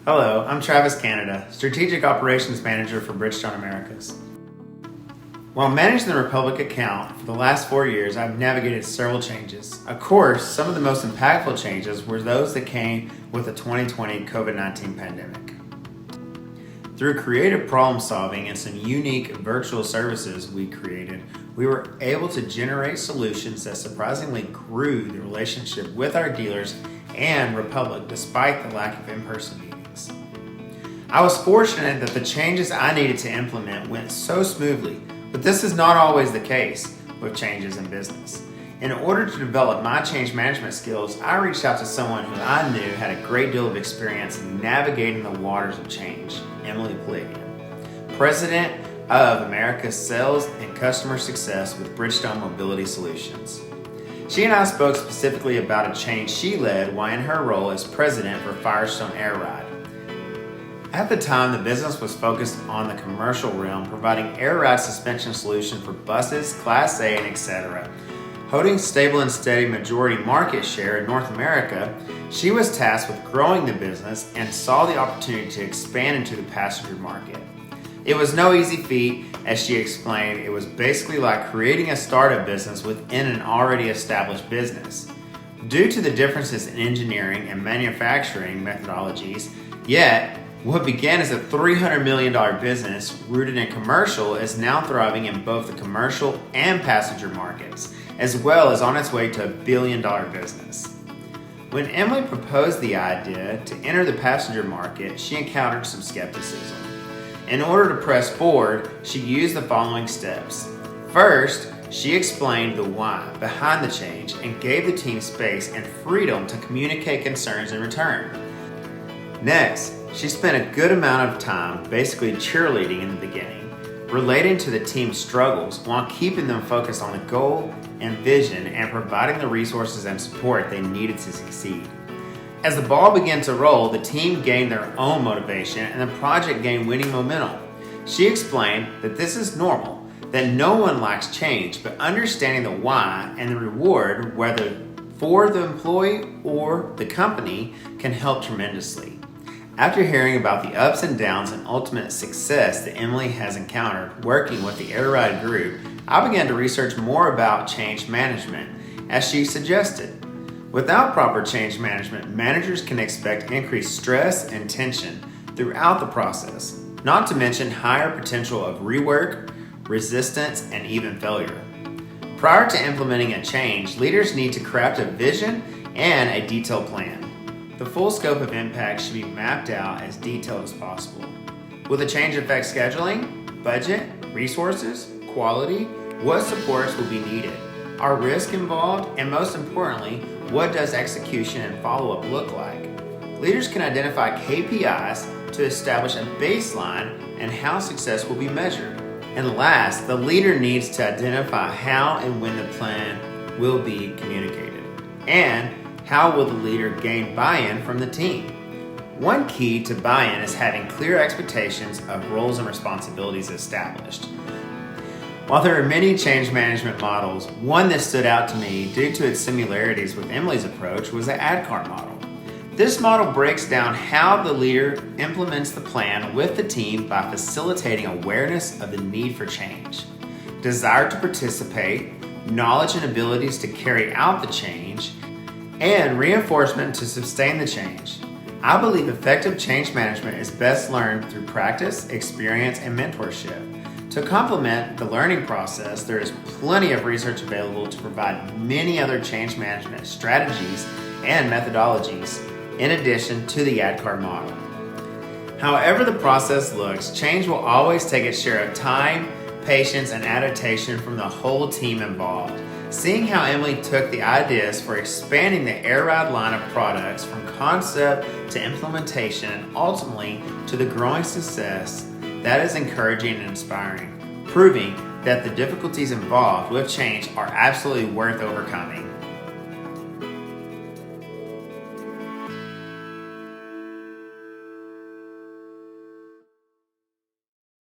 Hello, I'm Travis Canada, Strategic Operations Manager for Bridgestone Americas. While managing the Republic account for the last 4 years, I've navigated several changes. Of course, some of the most impactful changes were those that came with the 2020 COVID-19 pandemic. Through creative problem solving and some unique virtual services we created, we were able to generate solutions that surprisingly grew the relationship with our dealers and Republic despite the lack of in-person meetings. I was fortunate that the changes I needed to implement went so smoothly, but this is not always the case with changes in business. In order to develop my change management skills, I reached out to someone who I knew had a great deal of experience in navigating the waters of change, Emily Palladium, President of America's Sales and Customer Success with Bridgestone Mobility Solutions. She and I spoke specifically about a change she led while in her role as president for Firestone Air Ride. At the time, the business was focused on the commercial realm, providing air ride suspension solutions for buses, Class A, and etc. Holding stable and steady majority market share in North America, she was tasked with growing the business and saw the opportunity to expand into the passenger market. It was no easy feat, as she explained. It was basically like creating a startup business within an already established business. Due to the differences in engineering and manufacturing methodologies, yet what began as a $300 million business rooted in commercial is now thriving in both the commercial and passenger markets, as well as on its way to $1 billion business. When Emily proposed the idea to enter the passenger market, she encountered some skepticism. In order to press forward, she used the following steps. First, she explained the why behind the change and gave the team space and freedom to communicate concerns in return. Next, she spent a good amount of time basically cheerleading in the beginning, relating to the team's struggles while keeping them focused on the goal and vision and providing the resources and support they needed to succeed. As the ball began to roll, the team gained their own motivation and the project gained winning momentum. She explained that this is normal, that no one likes change, but understanding the why and the reward, whether for the employee or the company, can help tremendously. After hearing about the ups and downs and ultimate success that Emily has encountered working with the Air Ride Group, I began to research more about change management, as she suggested. Without proper change management, managers can expect increased stress and tension throughout the process, not to mention higher potential of rework, resistance, and even failure. Prior to implementing a change, leaders need to craft a vision and a detailed plan. The full scope of impact should be mapped out as detailed as possible. Will the change affect scheduling, budget, resources, quality? What supports will be needed? Are risks involved? And most importantly, what does execution and follow-up look like? Leaders can identify KPIs to establish a baseline and how success will be measured. And last, the leader needs to identify how and when the plan will be communicated. And how will the leader gain buy-in from the team? One key to buy-in is having clear expectations of roles and responsibilities established. While there are many change management models, one that stood out to me due to its similarities with Emily's approach was the ADKAR model. This model breaks down how the leader implements the plan with the team by facilitating awareness of the need for change, desire to participate, knowledge and abilities to carry out the change, and reinforcement to sustain the change. I believe effective change management is best learned through practice, experience, and mentorship. To complement the learning process, there is plenty of research available to provide many other change management strategies and methodologies in addition to the ADKAR model. However the process looks, change will always take its share of time, patience, and adaptation from the whole team involved. Seeing how Emily took the ideas for expanding the Air Ride line of products from concept to implementation and ultimately to the growing success, that is encouraging and inspiring, proving that the difficulties involved with change are absolutely worth overcoming.